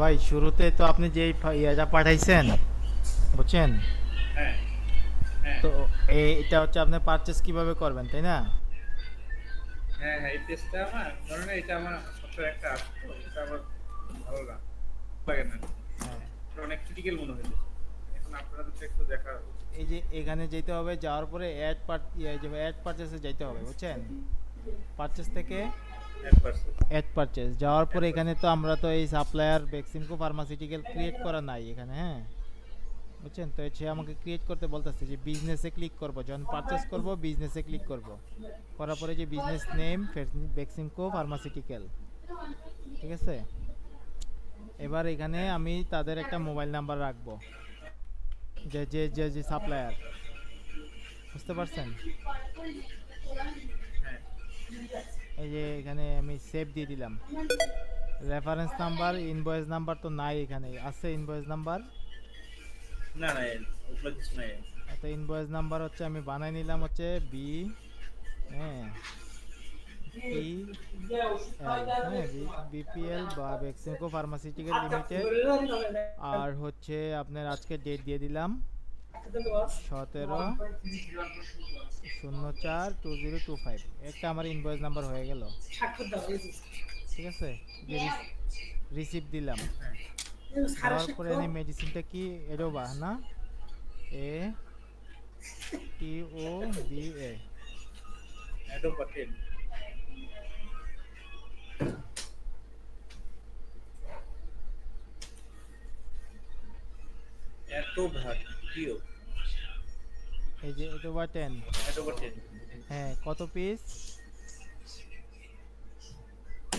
ভাই শুরুতে তো আপনি যে ইয়েটা পাঠাইছেন বুঝছেন। হ্যাঁ, হ্যাঁ, তো এটা হচ্ছে আপনি পারচেস কিভাবে করবেন তাই না? হ্যাঁ, হ্যাঁ, এই টেস্টটা আমার ধরেন এটা আমার সবসময় একটা আছে তো এটা আমার ভালো লাগে না। হ্যাঁ, এটা অনেক ক্রিটিক্যাল মনে হইতেছে। এখন আপনাদের তো একটু দেখা উচিত এই ছিল। যে এখানে যেতে হবে, যাওয়ার পরে অ্যাড পারচেসে যেতে হবে বুঝছেন। পারচেস থেকে 1% অ্যাড পারচেস যাওয়ার পরে এখানে 1% তো আমরা তো এই সাপ্লায়ার বেক্সিমকো ফার্মাসিউটিক্যাল ক্রিয়েট করা নাই এখানে, হ্যাঁ বুঝছেন। তো সে আমাকে ক্রিয়েট করতে বলতেছে যে বিজনেসে ক্লিক করব, যখন পারচেস করব বিজনেসে ক্লিক করব, করার পরে যে বিজনেস নেম বেক্সিমকো ফার্মাসিউটিক্যাল, ঠিক আছে। এবার এখানে হ্যাঁ, আমি তাদের একটা মোবাইল নাম্বার রাখবো, যে সাপ্লায়ার, বুঝতে পারছেন। হ্যাঁ। এই যে এখানে আমি সেভ দিয়ে দিলাম। রেফারেন্স নাম্বার ইনভয়েস নাম্বার তো নাই, এখানে আছে ইনভয়েস নাম্বার। না, না, ওগুলো কিছু নাই। তো ইনভয়েস নাম্বার হচ্ছে আমি বানাই নিলাম হচ্ছে বি, হ্যাঁ, পি এল, হ্যাঁ, বিপিএল বা বেক্সিমকো ফার্মাসিউটিক্যাল লিমিটেড। আর হচ্ছে আপনার আজকে ডেট দিয়ে দিলাম 17/04/2025। একটা আমার ইনভয়েস নাম্বার হয়ে গেল, ঠিক আছে। যে রিসিপ্ট দিলাম, হ্যাঁ, দেওয়ার পরে এনে মেডিসিনটা কি এডোবা না, এ টি ও বি এ। অ্যাডোব বা 10 এত ভাগ প্রিয় এই যে এডোবা 10। অ্যাডোব বা 10 হ্যাঁ, কত পিস?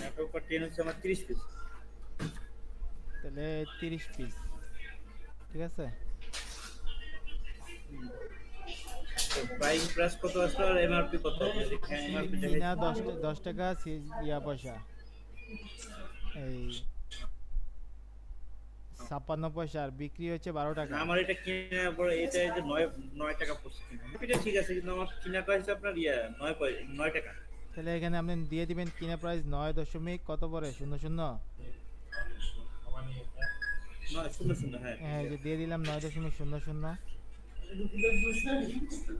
অ্যাডোব বা 10 হচ্ছে আমার 30 পিস। তাহলে 30 পিস, ঠিক আছে। তো প্রাইস প্রাইস কত আসলো আর এমআরপি কত? এমআরপি কিনা দেখাইছে। 10 টাকা, ইয়া পয়সা, এই 56 পয়সা, আর বিক্রি হচ্ছে 12 টাকা। আমার এটা কেনার পরে এটা এই যে 9 টাকা পড়ছে কিনা এটা ঠিক আছে কিন্তু আমার কিনাটা হচ্ছে আপনার 9 টাকা। তাহলে এখানে আপনি দিয়ে দিবেন কিনা প্রাইস 9 দশমিক কত পরে, 00। 900, হ্যাঁ হ্যাঁ, এই যে দিয়ে দিলাম 9.00।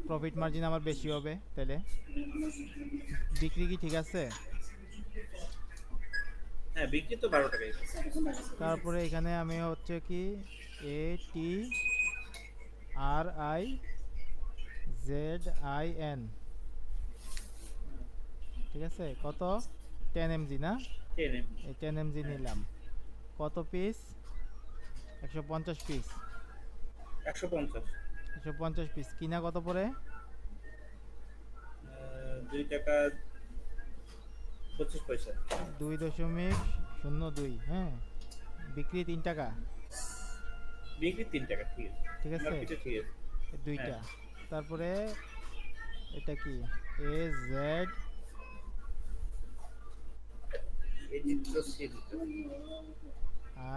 প্রফিট মার্জিন আমার বেশি হবে তাহলে। বিক্রি কি ঠিক আছে? হ্যাঁ বিক্রি তো 12 টাকায়। তারপরে এখানে আমি হচ্ছে কি এ টি আর আই জেড আই এন, ঠিক আছে। কত? 10 mg না? 10 এই 10 mg হ্যাঁ নিলাম। কত পিস? 150 পিস। 150 150 পিস কিনা কত পরে? 2 টাকা 25 পয়সা। 2.02, হ্যাঁ। বিক্রি 3 টাকা, বিক্রি 3 টাকা ঠিক আছে। ঠিক আছে। এমআরপিটা ঠিক আছে। এই হ্যাঁ দুইটা। তারপরে এটা কি, এ জেড, এই চিত্র সি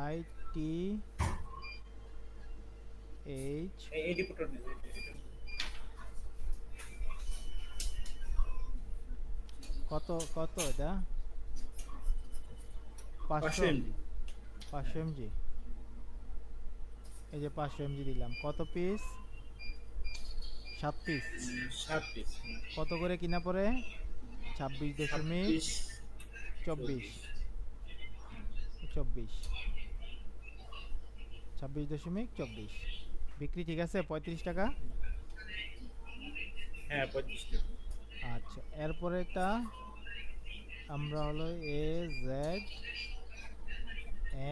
আই টি এইচ, এই রিপোর্টার নেই কত কত এটা? 500 500, এমজি। 500 mg। এই যে 500 mg দিলাম। কত পিস? 7 পিস। 7 পিস। কত করে কিনা পরে? ছাব্বিশ সাত দশমিক পিস চব্বিশ 24। 24, 26.24। বিক্রি ঠিক আছে 35 টাকা। হ্যাঁ 35 টাকা। আচ্ছা, এরপরে এটা আমরা হলো A Z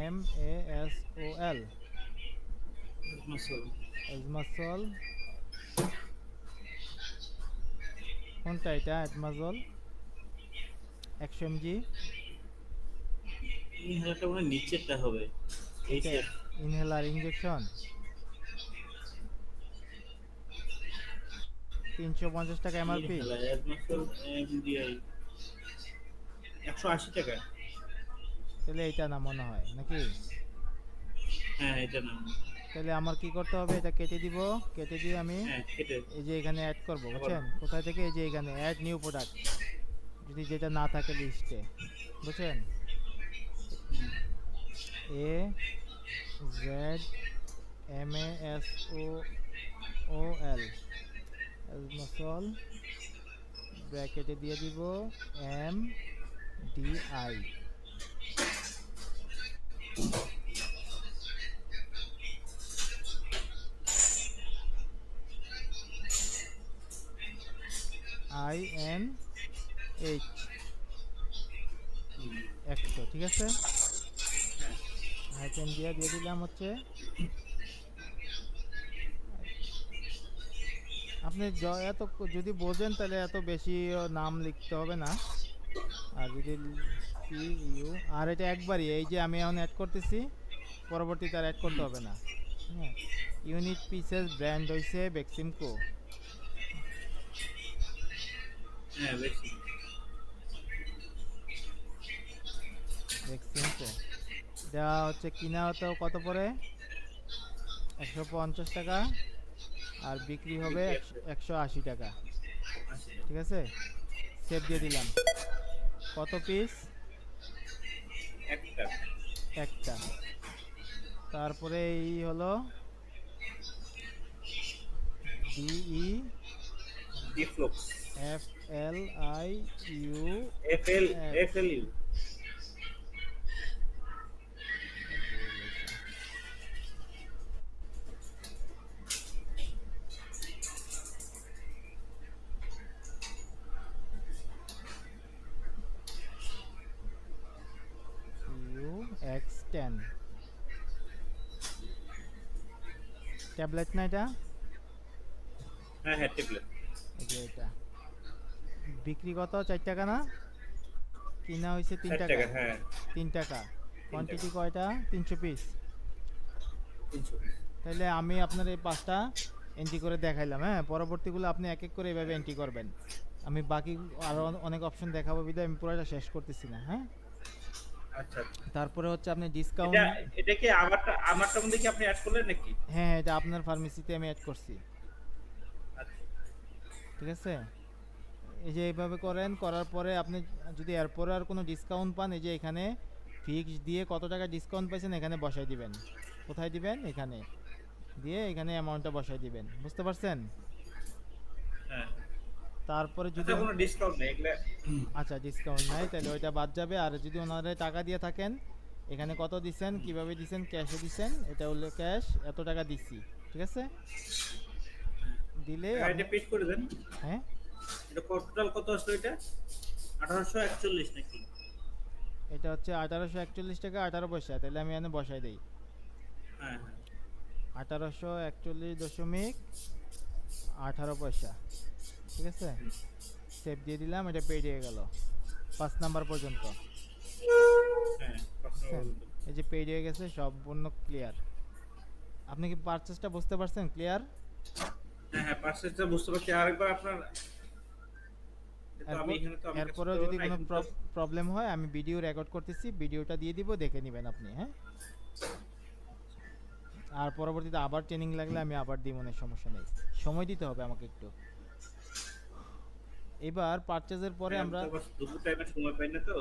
M A S O L, মাসল এজমাসল। কোনটা এটা? এডমাজল 100 mg। এই হাজারটা মনে হয় নিচেরটা হবে। এই এটা সেট ইনহেলার ইনজেকশন 350 টাকা এই এমআরপি। হেলা মাসল এমডিআই 180 টাকা। তাহলে এইটা না মনে হয় নাকি? হ্যাঁ এটা না। তাহলে আমার কি করতে হবে, এটা কেটে দিব। কেটে দিয়ে আমি হ্যাঁ কেটে এই যে এখানে অ্যাড করব আবার বুঝছেন। কোথায় থেকে? এই যে এখানে অ্যাড নিউ প্রোডাক্ট, যদি যেটা না থাকে লিস্টে, বুঝছেন। A Z M A S O O L এজমসল ব্র্যাকেটে দিয়ে দিব M D I I N H 100, ঠিক আছে। হাইফেন দিয়ে দিলাম হচ্ছে আপনি এত যদি বোঝেন তাহলে এত বেশি নাম লিখতে হবে না। আর যদি পি ইউ আর এটা একবারই এই যে আমি এখন অ্যাড করতেছি পরবর্তীতে আর অ্যাড করতে হবে না। হ্যাঁ, ইউনিট পিসেস ব্র্যান্ড হইছে বেক্সিমকো। হ্যাঁ বেশি। বেক্সিমকো এটা হচ্ছে কিনা হতো কত পরে 150 টাকা আর বিক্রি হবে বিক্রি আছে 180 টাকা, 80 ঠিক আছে। সেভ দিয়ে দিলাম। কত পিস? একটা একটা। তারপরে এই হলো ডিই ডিফ্লক্স F L I U FL X FLU ভুল হয়েছে ইউ এক্স 10 ট্যাবলেট না এটা? হ্যাঁ হ্যাঁ ট্যাবলেট এই যে এটা বিক্রি কত 4 টাকা না? কিনা হয়েছে 3 60 টাকা। টাকা হ্যাঁ 3 টাকা। 3 টাকা কোয়ান্টিটি কয়টা? 300 পিস। 300 তাহলে আমি আপনার এই 5টা এন্ট্রি করে দেখাইলাম। হ্যাঁ, পরবর্তীগুলো আপনি এক এক করে এভাবে এন্ট্রি করবেন। আমি বাকি আরো অনেক অপশন দেখাবো বিধায় আমি পুরোটা শেষ করতেছি না। হ্যাঁ, আচ্ছা তারপরে হচ্ছে আপনি এটা ডিসকাউন্ট। এটা কি আমারটার মধ্যে কি আপনি অ্যাড করলেন নাকি? হ্যাঁ হ্যাঁ, এটা আপনার ফার্মেসিতে আমি অ্যাড করছি, আচ্ছা ঠিক আছে। এই যে এইভাবে করেন, করার পরে আপনি যদি এরপরে আর কোনো ডিসকাউন্ট পান এই যে এখানে ফিক্স দিয়ে কত টাকা ডিসকাউন্ট পাইছেন এখানে বসাই দিবেন। কোথায় দিবেন? এখানে দিয়ে এখানে অ্যামাউন্টটা বসাই দিবেন। বুঝতে পারছেন? হ্যাঁ তারপরে যদি আচ্ছা কোনো ডিসকাউন্ট নেই এগুলা আচ্ছা ডিসকাউন্ট নাই তাহলে ওইটা বাদ যাবে। আর যদি ওনারা টাকা দিয়ে থাকেন এখানে কত দিছেন, কিভাবে দিছেন, ক্যাশে দিছেন, এটা হলো ক্যাশ, এত টাকা দিছি, ঠিক আছে। দিলে আপনি এটা পেজ করে দেন। হ্যাঁ, এটা টোটাল কত আসলো এটা? 1841 নাকি? এটা হচ্ছে 1841 টাকা 18 পয়সা। তাহলে আমি এখানে বসাই দেই হ্যাঁ হ্যাঁ 1841.18 পয়সা, ঠিক আছে। সেভ দিয়ে দিলাম, এটা পেড হয়ে গেল 5 নাম্বার পর্যন্ত। হ্যাঁ বুঝছেন? এই যে পেড হয়ে গেছে, সম্পূর্ণ ক্লিয়ার। আপনি কি পারচেসটা বুঝতে পারছেন? ক্লিয়ার? হ্যাঁ হ্যাঁ পার্সেসটা বুঝতে পারছি। আরেকবার আপনার তো আমি এখানে তো আমি কাজ এরপরেও করতে যদি পারবো না, কোনো এখন তো প্রবলেম হয় আমি ভিডিও রেকর্ড করতেছি, ভিডিওটা দিয়ে দিব, দেখে নেবেন আপনি। হ্যাঁ, আর পরবর্তীতে আবার ট্রেনিং লাগলে আমি আবার দিব, মনে সমস্যা নেই, সময় দিতে হবে আমাকে একটু। এবার পারচেজের পরে আমি আমরা তো আবার দুপুর টাইমে সময় পাই না তো।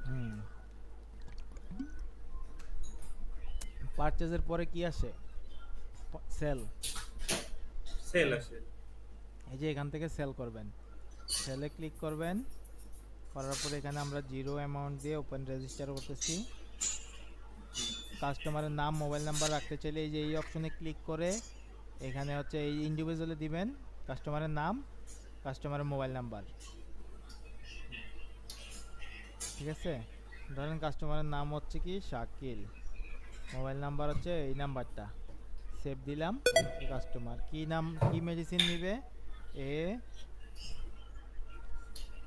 হুম পারচেজের পরে কি আসে? সেল। সেল আছে এই যে এখান থেকে সেল করবেন, সেলে ক্লিক করবেন, করার পরে এখানে আমরা জিরো অ্যামাউন্ট দিয়ে ওপেন রেজিস্টার করতেছি। কাস্টমারের নাম মোবাইল নাম্বার রাখতে চাইলে এই যে এই অপশনে ক্লিক করে এখানে হচ্ছে এই ইন্ডিভিজুয়ালে দিবেন কাস্টমারের নাম, কাস্টমারের মোবাইল নাম্বার, ঠিক আছে। ধরেন কাস্টমারের নাম হচ্ছে কি শাকিল, মোবাইল নাম্বার হচ্ছে এই নাম্বারটা। সেভ দিলাম। কাস্টমার কি নাম, কি মেডিসিন নিবে? এ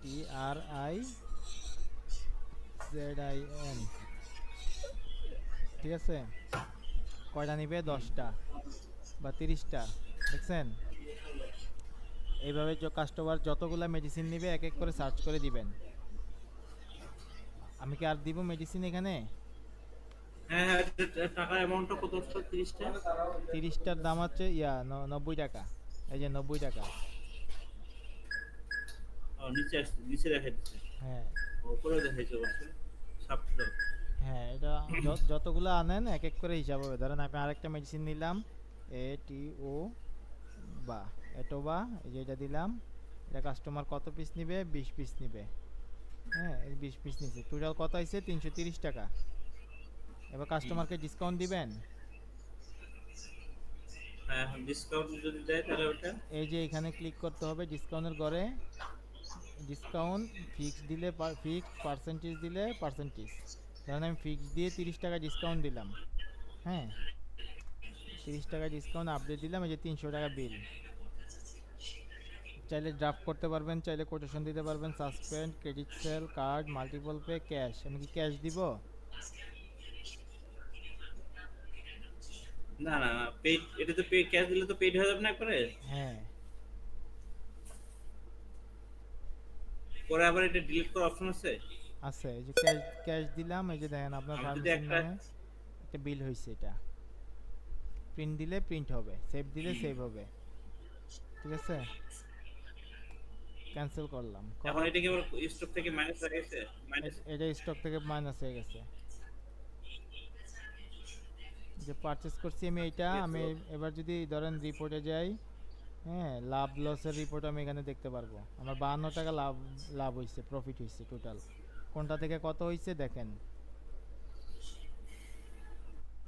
টি আর আই জেড আই এন, ঠিক আছে। কয়টা নিবে? 10টা বা 30টা, দেখছেন। এইভাবে কাস্টমার যতগুলা মেডিসিন নিবে এক এক করে সার্চ করে দিবেন। আমি কি আর দিব মেডিসিন এখানে? হ্যাঁ হ্যাঁ টাকা অ্যামাউন্টটা কত আসলো? 30টা 30টার দাম হচ্ছে 90 টাকা। এই যে 90 টাকা। নিচে আসছে, নিচে দেখা যাচ্ছে। হ্যাঁ উপরে দেখাইছে অবশ্য 7 দাও। হ্যাঁ, এটা যতগুলো আনেন এক এক করে হিসাব হবে। ধরেন আমি আরেকটা মেডিসিন নিলাম, ATO বা এটোবা, এই যে এটা দিলাম। এটা কাস্টমার কত পিস নিবে? 20 পিস নিবে। হ্যাঁ, এই 20 পিস নিছে, টোটাল কত হয়েছে? 330 টাকা। এবার হুম। কাস্টমারকে ডিসকাউন্ট দিবেন। হ্যাঁ, ডিসকাউন্ট যদি দেয় তাহলে ওটা এই যে এখানে ক্লিক করতে হবে ডিসকাউন্টের ঘরে। ডিসকাউন্ট ফিক্স দিলে ফিক্স, পার্সেন্টেজ দিলে পার্সেন্টেজ। ধরেন আমি ফিক্স দিয়ে 30 টাকা ডিসকাউন্ট দিলাম। হ্যাঁ, 30 টাকা ডিসকাউন্ট আপডেট দিলাম, এই যে 300 টাকা বিল। চাইলে ড্রাফট করতে পারবেন, চাইলে কোটেশন দিতে পারবেন, suspend, credit sell, card, multiple pay, cash. আমি কি ক্যাশ দিব? না না না, পেইড, এটা তো পেইড, ক্যাশ দিলে তো পেইড হয়ে যাবে না একবারে। হ্যাঁ, পরে আবার এটা ডিলিট করার অপশন আছে। আছে। এই যে ক্যাশ, ক্যাশ দিলাম, এই যে দেখেন আপনার আমি যদি ফার্মেসির একটা, নামে একটা বিল হয়েছে। এটা প্রিন্ট দিলে প্রিন্ট হবে, সেভ দিলে সেভ হবে। ঠিক আছে, ক্যান্সেল করলাম, এখন করার এটা কি আবার স্টক থেকে মাইনাস হয়ে গেছে? মাইনাস। এটা স্টক থেকে মাইনাস হয়ে গেছে। যে পারচেস করছি আমি এইটা, তো আমি এবার যদি ধরেন রিপোর্টে যাই, হ্যাঁ, লাভ লসের রিপোর্ট আমি এখানে দেখতে পারবো। আমার 52 টাকা লাভ, লাভ হয়েছে, প্রফিট হয়েছে টোটাল। কোনটা থেকে কত হয়েছে দেখেন।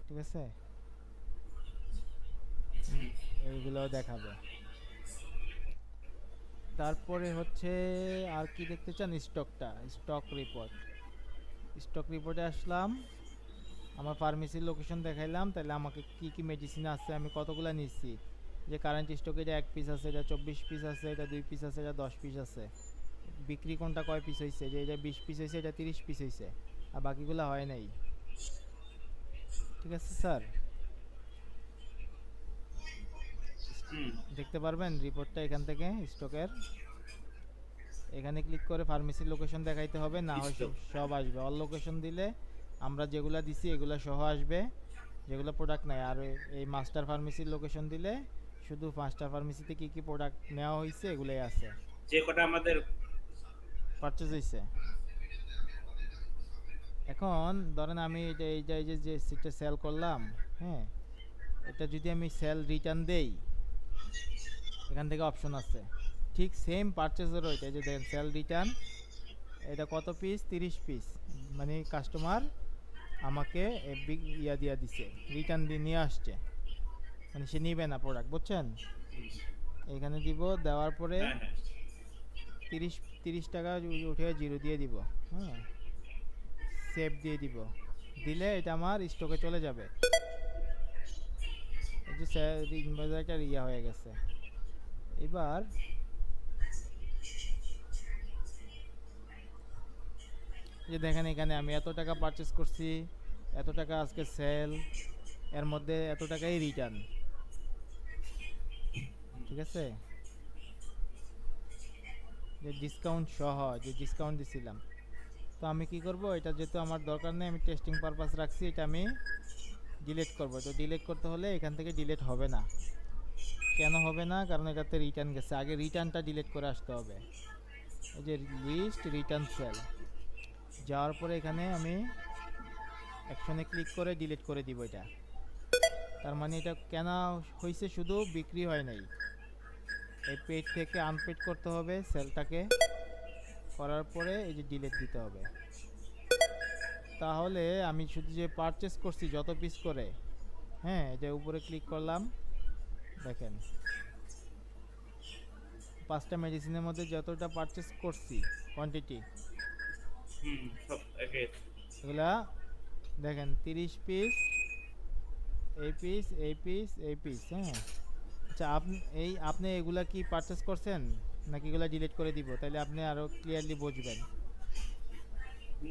ঠিক আছে, এইগুলো দেখাবে। তারপরে হচ্ছে আর কি দেখতে চান? স্টকটা, স্টক রিপোর্ট। স্টক রিপোর্টে আসলাম, আমার ফার্মেসির লোকেশন দেখাইলাম, তাহলে আমাকে কি কি মেডিসিন আছে, আমি কতগুলো নিচ্ছি। যে কারেন্ট স্টকে এটা 1 পিস আছে, এটা 24 পিস আছে, এটা 2 পিস আছে, এটা 10 পিস আছে। বিক্রি কোনটা কয় পিস হয়েছে, যে এটা 20 পিস হয়েছে, এটা 30 পিস হয়েছে, আর বাকিগুলো হয় নাই। ঠিক আছে স্যার, হুম। দেখতে পারবেন রিপোর্টটা এখান থেকে স্টকের। এখানে ক্লিক করে ফার্মেসির লোকেশন দেখাইতে হবে, না হয় সব স্টক। সব আসবে। অল লোকেশন দিলে আমরা যেগুলা দিছি এগুলা সহ আসবে, যেগুলো প্রোডাক্ট নাই। আর এই মাস্টার ফার্মেসির লোকেশন দিলে শুধু মাস্টার ফার্মেসিতে কি কি প্রোডাক্ট নেওয়া হয়েছে এগুলাই আছে, যে কটা আমাদের। পারচেজ হয়েছে। এখন ধরেন আমি এটা এই যে সিটটা সেল করলাম, হ্যাঁ, এটা যদি আমি সেল রিটার্ন দেই, এখান থেকে অপশন আছে। ঠিক সেম পারচেজেরও এটা, এই যে দেখেন সেল রিটার্ন, এটা কত পিস? 30 পিস। মানে কাস্টমার আমাকে ইয়া দিয়া দিছে, রিটার্ন দিয়ে নিয়ে আসছে, মানে সে নিবে না প্রোডাক্ট, বুঝছেন? এখানে দিব, দেওয়ার পরে হ্যাঁ হ্যাঁ। 30 30 টাকা উঠে জিরো দিয়ে দিব। হ্যাঁ, সেভ দিয়ে দিব, দিলে এটা আমার স্টকে চলে যাবে। এই যে ইনভয়েসটা ইয়া হয়ে গেছে। এবার এই যে দেখেন এখানে আমি এত টাকা পারচেস করছি, এত টাকা আজকে সেল, এর মধ্যে এত টাকাই রিটার্ন। ঠিক আছে, যে ডিসকাউন্ট সহ, যে ডিসকাউন্ট দিছিলাম। তো আমি কি করব, এটা যেহেতু আমার দরকার নেই, আমি টেস্টিং পারপাস রাখছি, এটা আমি ডিলিট করব। তো ডিলিট করতে হলে এখান থেকে ডিলিট হবে না। কেন হবে না? কারণ এটাতে রিটার্ন গেছে, আগে রিটার্নটা ডিলিট করে আসতে হবে। এই যে লিস্ট রিটার্ন সেল, যাওয়ার পরে এখানে আমি অ্যাকশনে ক্লিক করে ডিলিট করে দিব এটা। তার মানে এটা কেন হয়েছে? শুধু বিক্রি হয় নাই, এই পেজ থেকে আনপেড করতে হবে সেলটাকে, করার পরে এই যে ডিলিট দিতে হবে। তাহলে আমি শুধু যে পারচেস করছি যত পিস করে, হ্যাঁ, এই যে উপরে ক্লিক করলাম, দেখেন 5টা মেডিসিনের মধ্যে যতটা পারচেস করছি কোয়ান্টিটি, হুম, সব একে। এগুলা দেখেন 30 পিস, এই পিস, এই পিস, এই পিস। হ্যাঁ, আচ্ছা, আপনি এগুলা কি পারচেস করছেন নাকি এগুলা ডিলিট করে দিব? তাহলে আপনি আরো ক্লিয়ারলি বুঝবেন।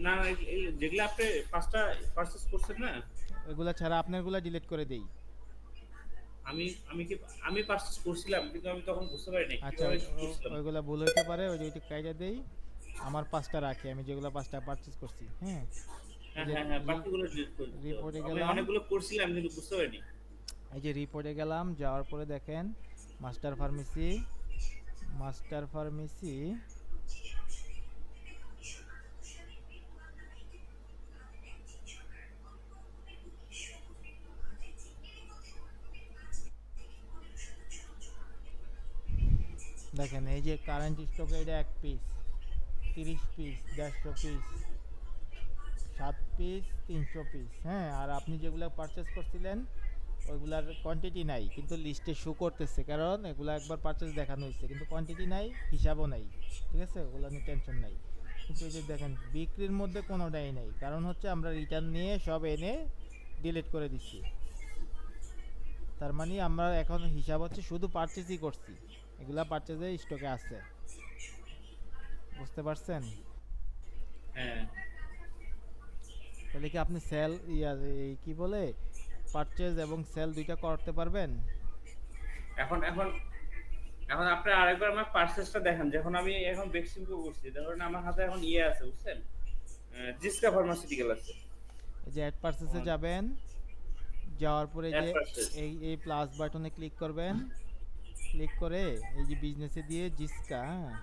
না না, যেগুলো আপনি পাঁচটা পারচেস করছেন না। এগুলা ছাড়া আপনারগুলা ডিলিট করে দেই। আমি আমি কি আমি পারচেস করছিলাম, কিন্তু আমি তখন বুঝতে পারিনি আচ্ছা, কিভাবে করছিলাম। ওইগুলা ভুল হইতে পারে, ওই যে ওইটা কাইটা দেই। আমার 5টা রাখি, আমি যেগুলো 5টা পারচেস করছি। হ্যাঁ, এই হ্যাঁ যে হ্যাঁ হ্যাঁ, বাকিগুলো ডিলিট করে দিতে হবে। রিপোর্টে আমি গেলাম, অনেকগুলো করছিলাম কিন্তু বুঝতে পারিনি। এই যে রিপোর্টে গেলাম, যাওয়ার পরে দেখেন মাস্টার ফার্মেসি, মাস্টার ফার্মেসি, দেখেন এই যে কারেন্ট স্টকে এটা 1 piece, 30 piece, 150 piece, 7 piece, 300 piece, হ্যাঁ। আর আপনি যেগুলো পারচেস করছিলেন ওইগুলার কোয়ান্টিটি নাই কিন্তু লিস্টে শো করতেছে, কারণ এগুলো একবার পারচেস দেখানো হয়েছে কিন্তু কোয়ান্টিটি নাই, হিসাবও নাই, ঠিক আছে, ওগুলো নিয়ে টেনশন নাই। কিন্তু এই যে দেখেন বিক্রির মধ্যে কোনোটাই নাই, কারণ হচ্ছে আমরা রিটার্ন নিয়ে সব এনে ডিলিট করে দিচ্ছি। তার মানে আমরা এখন হিসাব হচ্ছে শুধু পারচেসই করছি, এগুলা পারচেসে স্টকে আছে। বুঝতে পারছেন? হ্যাঁ, তাহলে কি আপনি সেল এই কি বলে পারচেজ এবং সেল দুইটা করতে পারবেন? এখন এখন এখন আপনি আরেকবার আমার পার্সেসটা দেখান, যখন আমি এখন বেক্সিমকো করছি, ধরুন আমার হাতে এখন ইয়ে আছে বুঝছেন, জিসকা ফার্মাসিউটিক্যাল আছে। এই যে অ্যাড পারচেসে আমার যাবেন, যাওয়ার পরে অ্যাড যে পার্সেস। এই প্লাস বাটনে ক্লিক করবেন, ক্লিক করে এই যে বিজনেসে দিয়ে জিসকা, হ্যাঁ,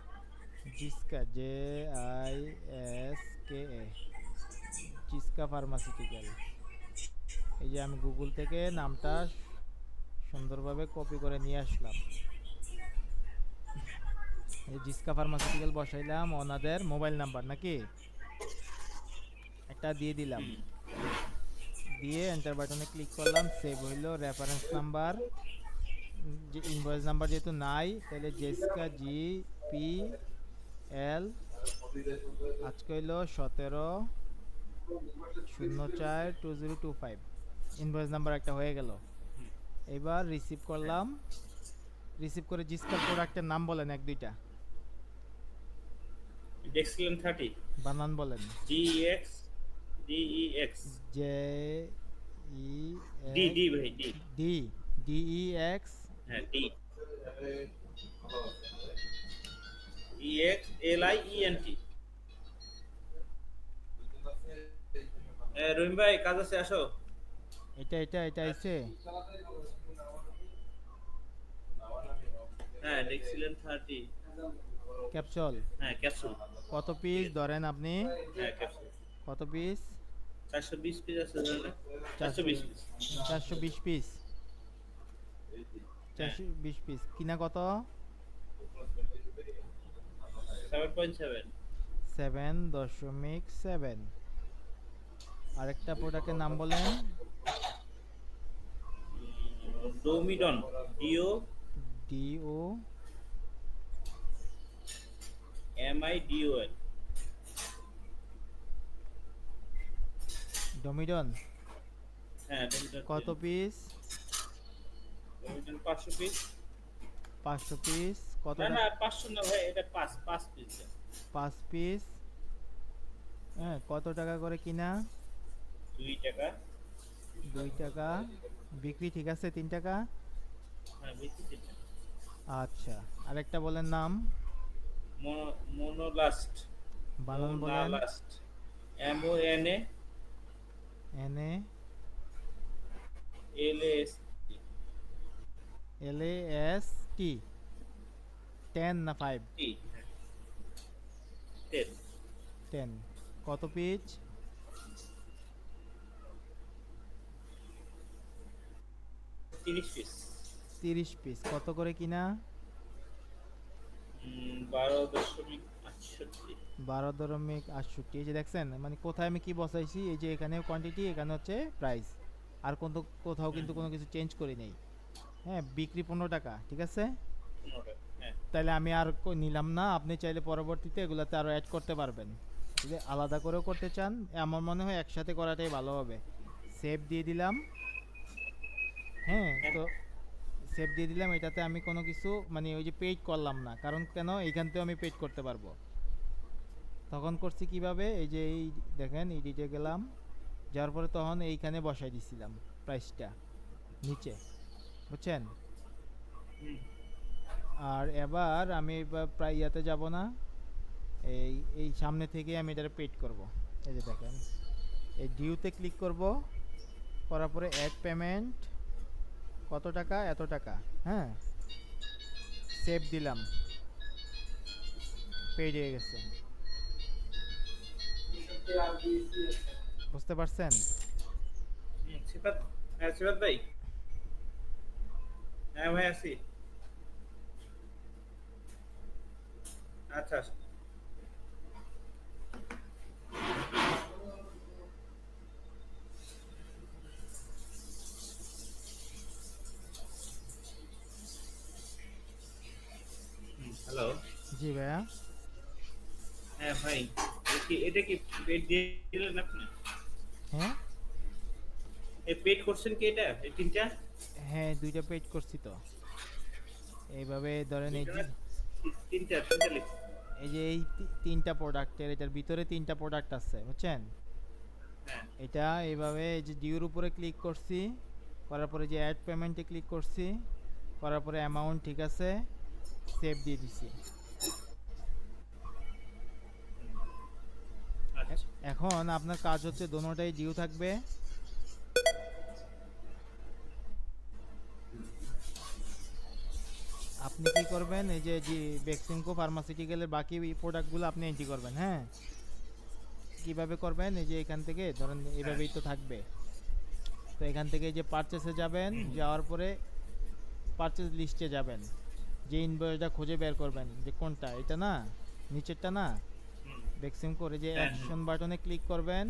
জিসকা JISKA, জিসকা ফার্মাসিউটিক্যাল। এই যে আমি গুগল থেকে নামটা সুন্দরভাবে কপি করে নিয়ে আসলাম। এই জিসকা ফার্মাসিউটিক্যাল বসাইলাম, ওনাদের মোবাইল নাম্বার নাকি একটা দিয়ে দিলাম, হুম, দিয়ে এন্টার বাটনে ক্লিক করলাম, সেভ হইলো। রেফারেন্স নাম্বার, যে ইনভয়েস নাম্বার যেহেতু নাই, তাহলে জেসকা GPL, আজকে হইলো 17/04/2025, ইনভয়েস নাম্বার একটা হয়ে গেল। এবার রিসিভ হ্যাঁ। করলাম, রিসিভ করে জিসকার প্রোডাক্টের নাম বলেন এক দুইটা, ডেক্সিলন 30, বানান বলেন। DEX, DEX, J E D x D ভাই ডি। ডি DEX, হ্যাঁ, ডি, EXLIENT। রহিম ভাই কাজ আছে, আসো। এটা আইছে। হ্যাঁ, ডেক্সিলন 30। ক্যাপসুল হ্যাঁ, ক্যাপসুল। কত পিস ধরেন আপনি? হ্যাঁ, ক্যাপসুল কত পিস? 420 পিস আছে ধরুন। চারশো 420 পিস। 420 পিস, হ্যাঁ, 420 পিস কিনা কত? 7.7। 7.7। আরেকটা প্রোডাক্টের নাম বলেন। ডোমিডন, ডিও DO MIDON। ডমিডন হ্যাঁ, ডোমিডন কত তেল। পিস? ডোমিডন 500 পিস। 500 পিস কত না না, টাকা? 500 না ভাই, এটা 5 পিস। 5 পিস, হ্যাঁ, কত টাকা করে কিনা? 2 টাকা। 2 টাকা বিক্রি, ঠিক আছে, 3 টাকা। হ্যাঁ, বেশি 3 টাকা। আচ্ছা, আরেকটা বলেন নাম, মোনোলাস্ট, বানান বলেন। মোনালাস্ট, MONA NA LAS। LAST, 10 না 5? টি, 10। 10 কত পিস? 30 পিস। 30 পিস কত করে কিনা? 12.68। 12.68। এই যে দেখছেন মানে কোথায় আমি কি বসাইছি, এই যে এখানে কোয়ান্টিটি, এখানে হচ্ছে প্রাইস, আর কোথাও কিন্তু কোনো কিছু চেঞ্জ করি নাই। হ্যাঁ, বিক্রি 15 টাকা, ঠিক আছে। 15 টাকা। হ্যাঁ, তাহলে আমি আর নিলাম না, আপনি চাইলে পরবর্তীতে এগুলাতে আরও অ্যাড করতে পারবেন, যদি আলাদা করেও করতে চান। আমার মনে হয় একসাথে করাটাই ভালো হবে। সেভ দিয়ে দিলাম, হ্যাঁ, হ্যাঁ। তো সেভ দিয়ে দিলাম। এটাতে আমি কোনো কিছু মানে ওই যে পেইড করলাম না, কারণ কেন, এইখান থেকেও আমি পেইড করতে পারবো। তখন করছি কিভাবে, এই যে এই দেখেন এডিটে গেলাম, যাওয়ার পরে তখন এইখানে বসাই দিছিলাম প্রাইসটা নিচে, বুঝছেন। হুম, আর এবার আমি এবার প্রায় ইয়াতে যাব না, এই এই সামনে থেকে আমি এটারে পেইড করব। এই যে দেখেন এই ডিউতে ক্লিক করব, করার পরে অ্যাড পেমেন্ট, কত টাকা, এত টাকা, হ্যাঁ, সেভ দিলাম, পেইড হয়ে গেছে। বুঝতে পারছেন? সিফাত। হ্যাঁ, সিফাত ভাই। হ্যাঁ ভাই, আছি। আচ্ছা আচ্ছা। হ্যালো। জি ভাইয়া। হ্যাঁ ভাই, এটা কি পেড দিয়ে দিলেন আপনি? হ্যাঁ, এই পেড করছেন কি এটা? এই ৩ টা? হ্যাঁ ২টা পেজ করছি তো। এইভাবে ধরেন ২ এই টা যে না ৩ টা লিখছি। এই ৩টা প্রোডাক্টের এটার ভিতরে ৩টা প্রোডাক্ট আছে বুঝছেন? হ্যাঁ। এটা এইভাবে এই যে ডিউর উপরে ক্লিক করছি, করার পরে যে অ্যাড পেমেন্টে ক্লিক করছি, করার পরে অ্যামাউন্ট ঠিক আছে, সেভ দিয়ে দিছি। আচ্ছা। এখন আপনার কাজ হচ্ছে দোনোটাই ডিউ থাকবে। আপনি কি করবেন, এই যে বেক্সিমকো ফার্মাসিউটিক্যালের বাকি প্রোডাক্টগুলো আপনি এন্ট্রি করবেন, হ্যাঁ? কিভাবে করবেন, এই যে এখান থেকে ধরেন হ্যাঁ। এইভাবেই তো থাকবে। তো এখান থেকে এই যে পারচেসে যাবেন, হুম, হুম। যাওয়ার পরে পারচেস লিস্টে যাবেন, যে ইনভয়েসটা খুঁজে বের করবেন যে কোনটা, এটা না, নিচেরটা না, হুম। বেক্সিম করে যে হ্যাঁ, হ্যাঁ। অ্যাকশন বাটনে ক্লিক করবেন,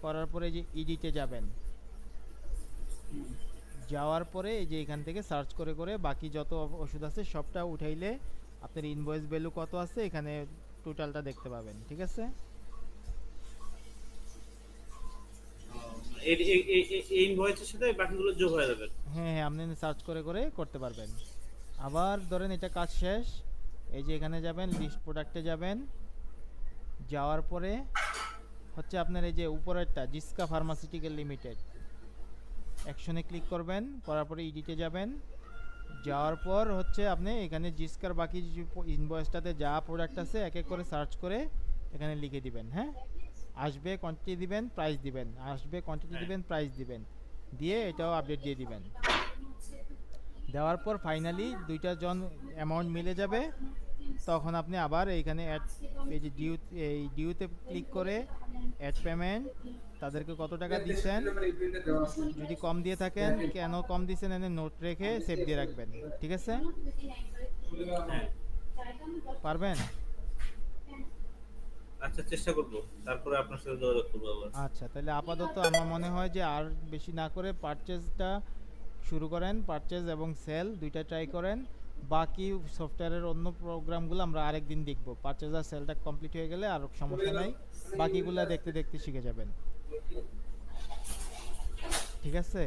করার পরে যে ইডিটে যাবেন, হুম। যাওয়ার পরে এই যে এখান থেকে সার্চ করে করে বাকি যত ওষুধ আছে সবটা উঠাইলে আপনার ইনভয়েস ভ্যালু কত আছে এখানে টোটালটা দেখতে পাবেন, ঠিক আছে? ও, এই ইনভয়েসের সাথে বাকিগুলো যোগ হয়ে যাবে। হ্যাঁ হ্যাঁ, আপনি সার্চ করে করে করতে পারবেন। আবার ধরেন এটা কাজ শেষ, এই যে এখানে যাবেন, লিস্ট প্রোডাক্টে যাবেন, যাওয়ার পরে হচ্ছে আপনার এই যে উপরেরটা জিসকা ফার্মাসিউটিক্যাল লিমিটেড, অ্যাকশনে ক্লিক করবেন, করার পরে ইডিটে যাবেন, যাওয়ার পর হচ্ছে আপনি এখানে জিসকার বাকি যে ইনভয়েসটাতে যা প্রোডাক্ট আছে এক এক করে সার্চ করে এখানে লিখে দিবেন, হ্যাঁ? আসবে কোয়ান্টিটি দিবেন, প্রাইস দিবেন, আসবে কোয়ান্টিটি হ্যাঁ। দিবেন, প্রাইস দিবেন, দিয়ে এটাও আপডেট দিয়ে দিবেন। দেওয়ার পর ফাইনালি দুইটা জন অ্যামাউন্ট মিলে যাবে, তখন আপনি আবার এইখানে অ্যাড, এই যে ডিউ, এই ডিউতে ক্লিক করে অ্যাড পেমেন্ট, তাদেরকে কত টাকা দিচ্ছেন, যদি কম দিয়ে থাকেন কেন কম দিচ্ছেন এনে নোট রেখে সেভ দিয়ে রাখবেন, ঠিক আছে? হ্যাঁ। পারবেন? আচ্ছা, চেষ্টা করব। তারপরে আপনার সাথে যোগাযোগ করব আবার। আচ্ছা, তাহলে আপাতত আমার মনে হয় যে আর বেশি না করে পারচেজটা শুরু করেন, পারচেজ এবং সেল দুইটা ট্রাই করেন। বাকি সফটওয়্যারের অন্য প্রোগ্রামগুলো আমরা আরেকদিন দেখব, পারচেজ আর সেলটা কমপ্লিট হয়ে গেলে আর সমস্যা নাই, বাকিগুলা দেখতে দেখতে শিখে যাবেন, ঠিক আছে?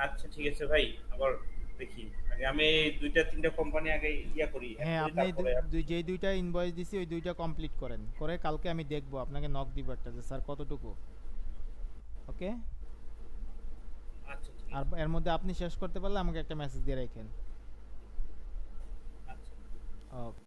আচ্ছা ঠিক আছে ভাই। আবার দেখি। আগে আমি ২ টা ৩ টা কোম্পানি আগে ইয়া করি, এড হ্যাঁ, করি আপনি তারপরে যেই দুইটা ইনভয়েস দিছি ওই দুইটা কমপ্লিট করেন, করে কালকে আমি দেখব, আপনাকে নক দিব একটা যে স্যার কতটুকু, ওকে? আচ্ছা ঠিক আর আছে। এর মধ্যে আপনি শেষ করতে পারলে আমাকে একটা মেসেজ দিয়ে রাখেন। আচ্ছা। ওকে।